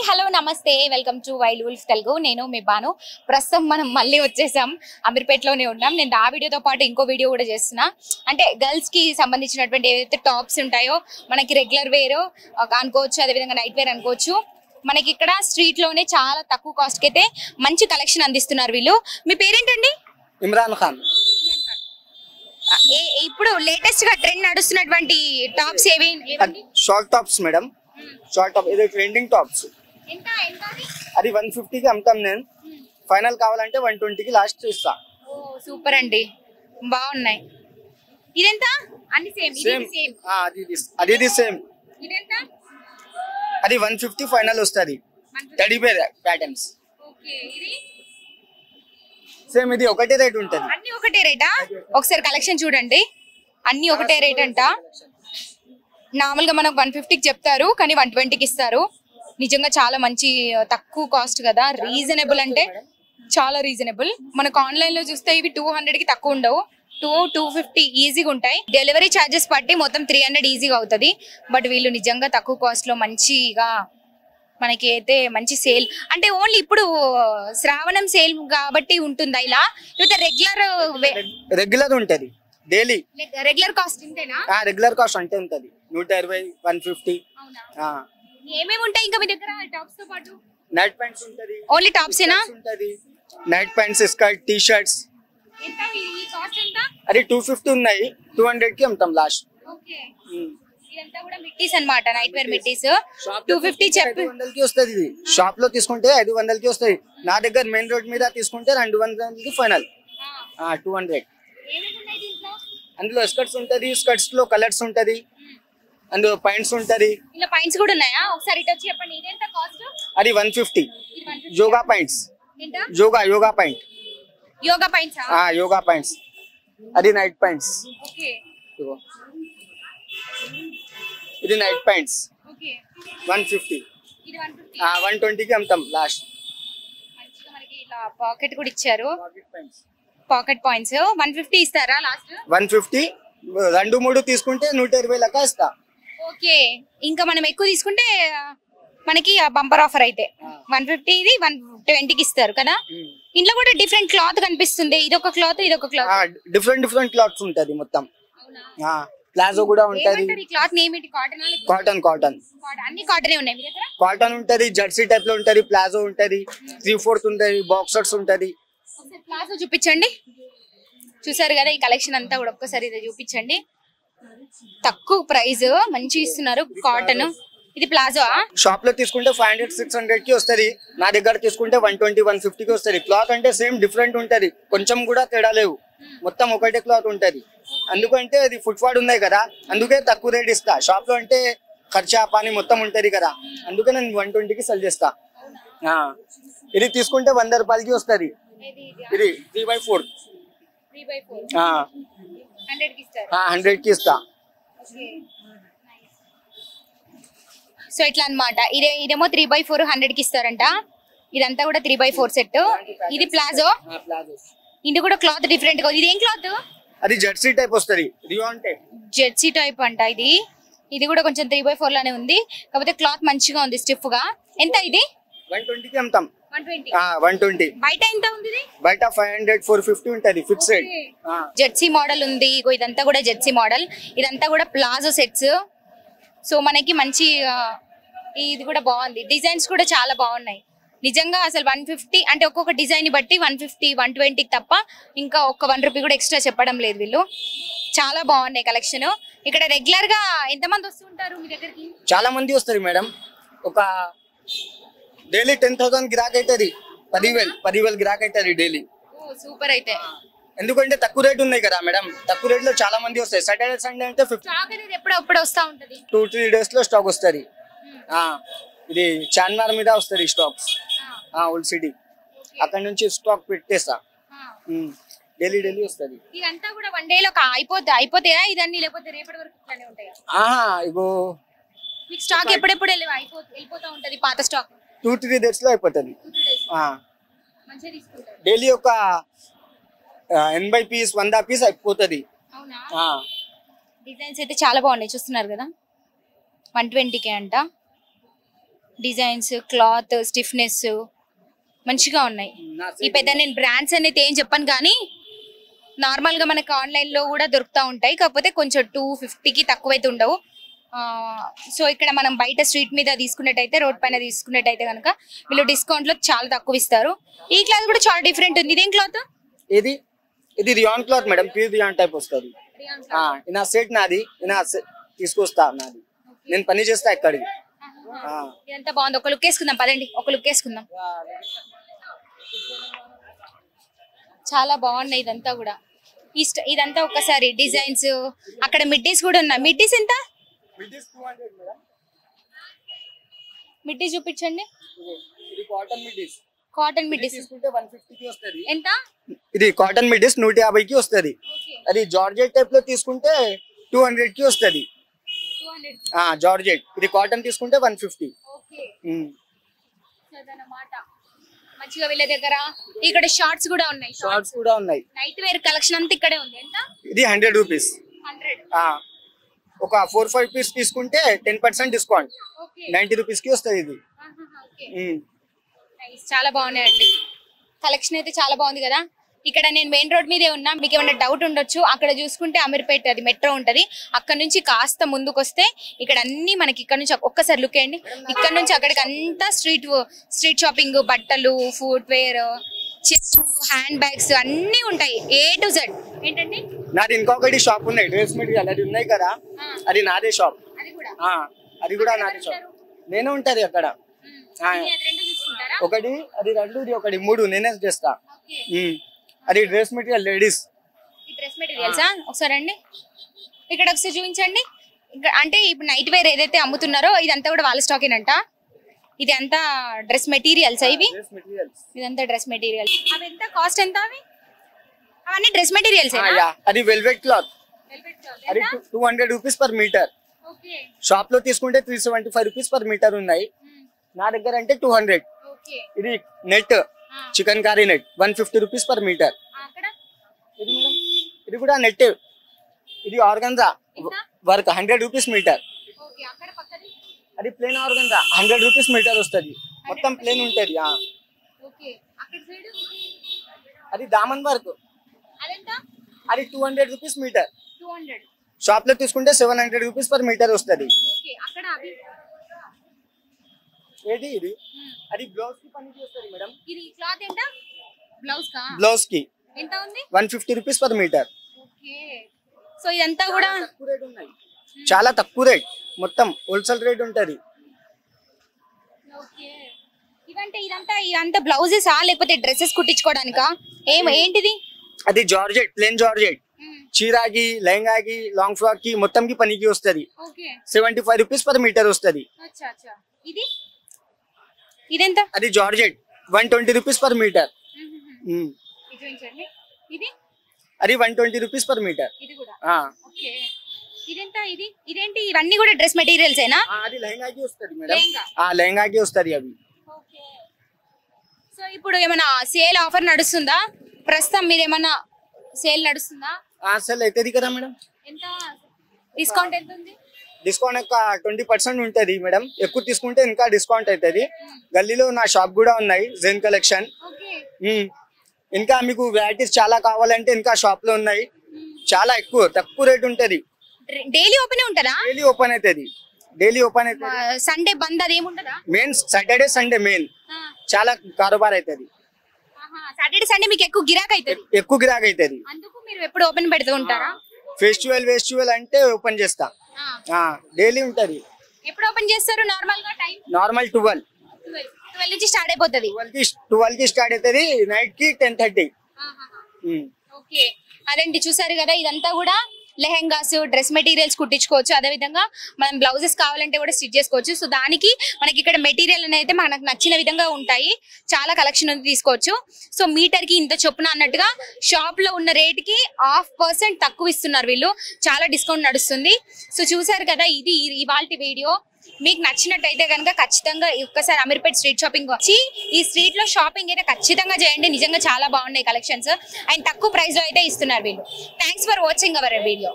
Hello నమస్తే welcome to wild wolf Telugu. నేను మీ బాను. ప్రస్తుతం మనం మళ్ళీ వచ్చేసాం, అమీర్పేటలోనే ఉన్నాం. నేను ఆ వీడియోతో పాటు ఇంకో వీడియో కూడా చేస్తున్నా. అంటే గర్ల్స్ కి సంబంధించినటువంటి ఏవైతే టాప్స్ ఉంటాయో మనకి రెగ్యులర్ వేర్ అనుకోవచ్చు, అదేవిధంగా నైట్ వేర్ అనుకోవచ్చు. మనకి ఇక్కడ స్ట్రీట్ లోనే చాలా తక్కువ కాస్ట్ కి అయితే మంచి కలెక్షన్ అందిస్తున్నారు వీళ్ళు. మీ పేరేంటండి? ఇమ్రాన్ ఖాన్. ఇప్పుడు లేటెస్ట్ గా ట్రెండ్ నడుస్తున్నటువంటి టాప్స్ ఏవి? Short tops madam, short top ఇది ట్రెండింగ్ టాప్స్. అది 150 కి అమ్ముతాం. నేను ఫైనల్ కావాలంటే 120 కి లాస్ట్ ఇస్తా. సూపర్ అండి, బాగున్నాయి. ఇదెంత? అన్ని సేమ్ సేమ్. అది సేమ్. ఇదెంత? అది 150 ఫైనల్ వస్తుంది. Teddy bear patterns. ఓకే, ఇది సేమ్. ఇది ఒకటే రేట్ ఉంటుంది. అన్ని ఒకటే రేటా? ఒకసారి కలెక్షన్ చూడండి, అన్ని ఒకటే రేట్ అంట. నార్మల్ గా మనకు 150 కి చెప్తారు, కానీ 120 కి ఇస్తారు. నిజంగా చాలా మంచి తక్కువ కాస్ట్ కదా, రీజనబుల్ అంటే చాలా రీజనబుల్. మనకు ఆన్లైన్ లో చూస్తే ఇవి 200 కి తక్కువ ఉండవు, 250 ఈజీగా ఉంటాయి. డెలివరీ ఛార్జెస్ పట్టి మొత్తం 300 ఈజీగా అవుతుంది. బట్ వీళ్ళు నిజంగా తక్కువ కాస్ట్ లో మంచిగా మనకి అయితే మంచి సేల్. అంటే ఓన్లీ ఇప్పుడు శ్రావణం సేల్ కాబట్టి ఉంటుందా ఇలా, లేకపోతే రెగ్యులర్ ఉంటది డైలీ? రెగ్యులర్ కాస్ట్ ఇంతేనా? రెగ్యులర్ కాస్ట్ అంటే ఉంటది 120, 150. ఏమేమి ఉంటాయి ఇంకా మీ దగ్గర టాప్స్ తో పాటు? నైట్ ప్యాంట్స్ ఉంటది. ఓన్లీ టాప్స్ ఏనా? ఉంటది night pants, skirt, T shirts. ఎంత ఈ కాస్ట్ ఎంత? అది 250 ఉన్నాయి, 200 కి అమ్ముతాం లాస్ట్. ఓకే, ఇదంతా కూడా మిట్టీస్ అన్నమాట, నైట్ వేర్ మిట్టీస్. 250 చెప్పి 500 కి వస్తది. ఇది షాప్ లో తీసుకుంటే 500 కి వస్తాయి. నా దగ్గర మెయిన్ రోడ్ మీద తీసుకుంటే 200 కి ఫైనల్. 200. అందులో స్కర్ట్స్ ఉంటది, స్కర్ట్స్ లో కలర్స్ ఉంటది, అందులో పాయింట్స్ ఉంటది. ఇలా పాయింట్స్ కూడా ఉన్నాయా? ఒకసారి ఇటు వచ్చి చెప్పండి, ఇదెంత కాస్ట్? అది 150. Yoga points. Yoga point. Yoga points? Yoga points. అది నైట్ పాయింట్స్. ఓకే, ఇది నైట్ పాయింట్స్. ఓకే, 150. ఇది 150. 120 కి అమ్ముతాం లాస్ట్. మంచిగా మనకి ఇలా పాకెట్ కూడా ఇచ్చారు, పాకెట్ పాయింట్స్, పాకెట్ పాయింట్స్. 150 ఇస్తారా లాస్ట్? 150. 2-3 తీసుకుంటే 120 లెక్క ఇస్తా. ఓకే, ఇంకా మనం ఎక్కువ తీసుకుంటే మనకి బంపర్ ఆఫర్ అయితే 150 ఇది 120 కి ఇస్తారు కదా. ఇంట్లో కూడా డిఫరెంట్ క్లాత్ కనిపిస్తుంది, ఇదొక క్లాత్ ఇదొక క్లాత్. డిఫరెంట్ క్లాత్స్ ఉంటది మొత్తం. ప్లాజో కూడా ఉంటది. క్లాత్ నేమ్ ఏంటి? కాటన్? కాటన్. అన్ని కాటనే ఉన్నాయి మీ దగ్గర? కాటన్ ఉంటది, జెర్సీ టైప్ లో ఉంటది, ప్లాజో ఉంటది, 3/4 ఉంటది, బాక్సర్స్ ఉంటది. ప్లాజో చూపించండి. చూసారు కదా ఈ కలెక్షన్ అంతా కూడా, ఒక్కసారి ఇది చూపించండి. తక్కువ ప్రైస్ మంచి ఇస్తున్నారు. కాటన్. ఇది ప్లాజో. షాప్ లో తీసుకుంటే 500-600 కి వస్తది. నా దగ్గర తీసుకుంటే 120-150 కి వస్తది. క్లాత్ అంటే సేమ్, డిఫరెంట్ ఉంటది, కొంచెం కూడా తేడా లేవు. మొత్తం ఒకటే క్లాత్ ఉంటది. అందుకంటే అది ఫుట్పాత్ ఉన్నాయి కదా, అందుకే తక్కువ రేట్ ఇస్తా. షాప్ లో అంటే ఖర్చా పాని మొత్తం ఉంటది కదా, అందుకే నేను 120 కి సెల్ చేస్తా. ఇది తీసుకుంటే 100 రూపాయలకి వస్తది. ఇది 3/4. 100 కి ఇస్తా. సో ఇట్లా అన్నమాట. ఇదేమో 3/4 100 కి ఇస్తారంట. ఇదంతా కూడా 3/4 సెట్. ఇది ప్లాజో. ఇది కూడా క్లాత్ డిఫరెంట్ గా. ఇది ఏం క్లాత్? అది జెర్సీ టైప్ వస్తది. జెర్సీ టైప్ అంట ఇది. ఇది కూడా కొంచెం 3/4 లానే ఉంది, కాకపోతే క్లాత్ మంచిగా ఉంది, స్టిఫ్ గా. ఎంత ఇది? 120 కి అమ్ముతాం. 120. బయట ఎంత ఉంది? బయట 500-450 ఉంటది ఫిక్స్డ్. జెర్సీ మోడల్ ఉంది. ఇదంతా కూడా జెర్సీ మోడల్. ఇదంతా కూడా ప్లాజో సెట్స్. సో మనకి మంచి ఇది కూడా బాగుంది. డిజైన్స్ కూడా చాలా బాగున్నాయి నిజంగా. అసలు 150 అంటే ఒక్కొక్క డిజైన్ బట్టి 150, 120 తప్ప ఇంకా ఒక్క 1 రూపీ కూడా ఎక్స్ట్రా చెప్పడం లేదు వీళ్ళు. చాలా బాగున్నాయి కలెక్షన్. ఇక్కడ రెగ్యులర్ గా ఎంత మంది వస్తుంటారు మీ దగ్గరికి? చాలా మంది వస్తారు మేడం. ఒక డైలీ 10,000 గిరాక్ అవుతుంది. 10,000 గిరాక్ అవుతుంది డైలీ. సూపర్ అయితే. ఎందుకంటే తక్కువ రేట్ ఉన్నాయి కదా మేడం, తక్కువ రేట్ లో చాలా మంది వస్తాయి. సాటర్డే సండే అంటే 50. ఎప్పుడు వస్తా ఉంటది? 2-3 డేస్ లో స్టాక్ వస్తుంది. ఇది చార్మినార్ మీద వస్తుంది స్టాక్స్, ఓల్డ్ సిటీ. అక్కడ నుంచి స్టాక్ పెట్టేస్తా. డైలీ వస్తుంది. ఇదంతా కూడా వన్ డే లో అయిపోతాయా ఇదన్నీ, లేకపోతే రేపటి వరకు ఇట్లానే ఉంటాయా? ఇగో మీకు స్టాక్ ఎప్పుడెప్పుడు వెళ్ళిపోతా ఉంటది పాత స్టాక్? 2-3 డేస్ లో అయిపోతుంది. డైలీ ఒక 80 పీస్ 100 పీస్ అయిపోతుంది. డిజైన్స్ అయితే చాలా బాగున్నాయి, చూస్తున్నారు కదా. 120కే అంట. డిజైన్స్, క్లాత్, స్టిఫ్నెస్ మంచిగా ఉన్నాయి. ఈ పెద్ద నేను బ్రాండ్స్ అనేది ఏం చెప్పను కానీ నార్మల్ గా మనకి ఆన్లైన్ లో కూడా దొరుకుతూ ఉంటాయి, కాకపోతే కొంచెం 250కి తక్కువైతే ఉండవు. సో ఇక్కడ మనం బయట స్ట్రీట్ మీద తీసుకున్నట్టయితే, రోడ్ పైన తీసుకున్నట్టయితే కనుక వీళ్ళు డిస్కౌంట్ లో చాలా తక్కువ ఇస్తారు. ఈ క్లాత్ కూడా చాలా డిఫరెంట్ ఉంది. ఇదేం క్లాత్? ఇది rayon cloth madam, pure rayon type వస్తుంది. నా సెట్ నాది, తీసుకొస్తా నాది, నేను పని చేస్తా ఇక్కడికి. ఎంత బాగుంది. ఒక లుక్ వేసుకుందాం పదండి, ఒక లుక్ వేసుకుందాం. చాలా బాగున్నాయి ఇదంతా కూడా. ఇదంతా ఒక్కసారి డిజైన్స్, అక్కడ మిడ్డీస్ కూడా ఉన్నాయి. మిడ్డీస్ ఎంత? మిడ్డీస్ చూపించండి. కాటన్ మిడ్డీస్ తీసుకుంటే 150కి వస్తది. ఎంత? ఇది కాటన్ మిడ్డీస్ 150కి వస్తది. అది జార్జెట్ టైప్ లో తీసుకుంటే 200కి వస్తది. జార్జెట్. ఇది కాటన్ తీసుకుంటే 150. మంచిగా వీళ్ళ దగ్గర ఇక్కడ షార్ట్స్ కూడా ఉన్నాయి. నైట్ వేర్ కలెక్షన్ అంతా ఇక్కడే ఉంది. ఎంత? ఇది 100 రూపీస్. ఒక 4-5 పీస్ తీసుకుంటే 10% డిస్కౌంట్, 90 రూపీస్ కి వస్తుంది ఇది. చాలా బాగున్నాయండి. కలెక్షన్ అయితే చాలా బాగుంది కదా. ఇక్కడ నేను మెయిన్ రోడ్ మీదే ఉన్నా, మీకు ఏమైనా డౌట్ ఉండొచ్చు. అక్కడ చూసుకుంటే అమీర్పేట అది మెట్రో ఉంటది, అక్కడ నుంచి కాస్త ముందుకు వస్తే ఇక్కడ అన్ని మనకి ఇక్కడ నుంచి ఒక్కసారి లుక్ వేయండి. ఇక్కడ నుంచి అక్కడికి అంతా స్ట్రీట్ షాపింగ్, బట్టలు, ఫుట్ వేర్, హ్యాండ్ బ్యాగ్స్ అన్ని ఉంటాయి. A to Z. ఏంటండి? నాది ఇంకొకటి షాప్ ఉన్నాయి, డ్రెస్ మెటీరియల్ అది ఉన్నాయి కదా, అది నాదే షాప్. అది కూడా నాదే షాప్. నేనే ఉంటది అక్కడ. ఒకటి అది 2, ఇది ఒకటి 3 నేనే చేస్తా. అది డ్రెస్ మెటీరియల్ లేడీస్. డ్రెస్ మెటీరియల్సా? ఒకసారి అండి ఇక్కడ ఒకసారి చూపించండి. అంటే ఇప్పుడు నైట్ వేర్ ఏదైతే అమ్ముతున్నారో ఇదంతా కూడా వాళ్ళ స్టాకేనంట. ఇది అంతా డ్రెస్ మెటీరియల్స్. ఇదంతా డ్రెస్ మెటీరియల్స్. అవి ఎంత కాస్ట్? ఎంత అవి? అవన్నీ డ్రెస్ మెటీరియల్స్. అది వెల్వెట్ క్లాత్. అది 200 రూపీస్ పర్ మీటర్. షాప్ లో తీసుకుంటే 375 రూపీస్ పర్ మీటర్ ఉన్నాయి. నా దగ్గర అంటే 200. ఇది net, chicken curry net 150 rupees per metre. ఇది కూడా నెట్. ఇది ఆర్గన్జా వర్క్ 100 రూపీస్ మీటర్. అది ప్లేన్ ఆర్గన్జా 100 రూపీస్ మీటర్ వస్తుంది. మొత్తం ప్లేన్ ఉంటది. అది దామన్ వర్క్, అది 200 రూపీస్ మీటర్. షాప్ లో తీసుకుంటే 700 రూపీస్ పర్ మీటర్ వస్తుంది. ఏది ఇది? అది బ్లౌజ్ కి పనికి వస్తుంది మేడం. ఇది క్లాత్ ఎంత? బ్లౌజ్ కి ఎంత ఉంది? 150 రూపీస్ పర్ మీటర్. సో ఇదంతా కూడా చాలా తక్కువ రేట్, మొత్తం హోల్సేల్ రేట్ ఉంటది. ఇదంతా బ్లౌజెస్ లేకపోతే డ్రెస్సెస్ కుట్టించుకోవడానికా? ఏంటిది? అది జార్జెట్, ప్లేన్ జార్జెట్. చీరాకి, లెహంగాకి, లాంగ్ ఫ్రాక్ కి మొత్తం కి పనికి వస్తుంది. 75 రూపీస్ పర్ మీటర్ వస్తుంది. ఇదెంత? అది జార్జెట్ 120 రూపీస్ పర్ మీటర్. అది 120 రూపీస్ పర్ మీటర్. ఇదేంటి? ఇవన్నీ కూడా డ్రెస్ మెటీరియల్స్ ఏనా? అది లెహంగాకి వస్తుంది మేడం. లెహంగాకి వస్తుంది అవి. సో ఇప్పుడు ఏమైనా సేల్ ఆఫర్ నడుస్తుందా ప్రస్తుతం? మీరు ఏమైనా సేల్ నడుస్తుందా? సేల్ అవుతుంది కదా మేడం. ఎంత డిస్కౌంట్ ఎంత ఉంది? డిస్కౌంట్ ఒక 20% ఉంటది మేడం. ఎక్కువ తీసుకుంటే ఇంకా డిస్కౌంట్ అవుతుంది. గల్లీలో నా షాప్ కూడా ఉన్నాయి, జెన్ కలెక్షన్. ఇంకా మీకు వెరైటీస్ చాలా కావాలంటే ఇంకా షాప్ లో ఉన్నాయి. చాలా తక్కువ రేట్ ఉంటది. డైలీ ఓపెన్ ఉంటదా? డైలీ ఓపెన్ అవుతుంది. డైలీ ఓపెన్ అవుతుంది. సండే బంద్ అది ఏముంటదా? మెయిన్ సాటర్డే సండే మెయిన్ చాలా కారోబార్ అవుతుంది. సాటర్డే సండే మీకు ఎక్కువ గిరాక్ అవుతుంది. ఎక్కువ గిరాక్ అవుతుంది. అందుకు మీరు ఎప్పుడు ఓపెన్ పెడుతూ ఉంటారా? ఫెస్టివల్ అంటే ఓపెన్ చేస్తా. డైలీ ఉంటది. ఎప్పుడు ఓపెన్ చేస్తారు నార్మల్ గా? టైం నార్మల్ 12 నుంచి స్టార్ట్ అయిపోతది. 12 కి స్టార్ట్ అవుతుంది, నైట్ కి 10:30. ఓకే, అదేంటి చూసారు కదా, ఇదంతా కూడా లెహెంగాస్, డ్రెస్ మెటీరియల్స్ కుట్టించుకోవచ్చు. అదే విధంగా మనం బ్లౌజెస్ కావాలంటే కూడా స్టిచ్ చేసుకోవచ్చు. సో దానికి మనకి ఇక్కడ మెటీరియల్ అనేది మనకు నచ్చిన విధంగా ఉంటాయి. చాలా కలెక్షన్ ఉంది, తీసుకోవచ్చు. సో మీటర్ కి ఇంత చొప్పున అన్నట్టుగా షాప్ లో ఉన్న రేట్ కి 0.5% తక్కువ ఇస్తున్నారు వీళ్ళు. చాలా డిస్కౌంట్ నడుస్తుంది. సో చూసారు కదా, ఇది ఇవాల్టి వీడియో. మీకు నచ్చినట్టయితే కనుక ఖచ్చితంగా ఒక్కసారి అమీర్పేట్ స్ట్రీట్ షాపింగ్ వచ్చి ఈ స్ట్రీట్ లో షాపింగ్ అయితే ఖచ్చితంగా చేయండి. నిజంగా చాలా బాగున్నాయి కలెక్షన్స్ అండ్ తక్కువ ప్రైస్ లో అయితే ఇస్తున్నారు వీళ్ళు. Thanks for watching our video.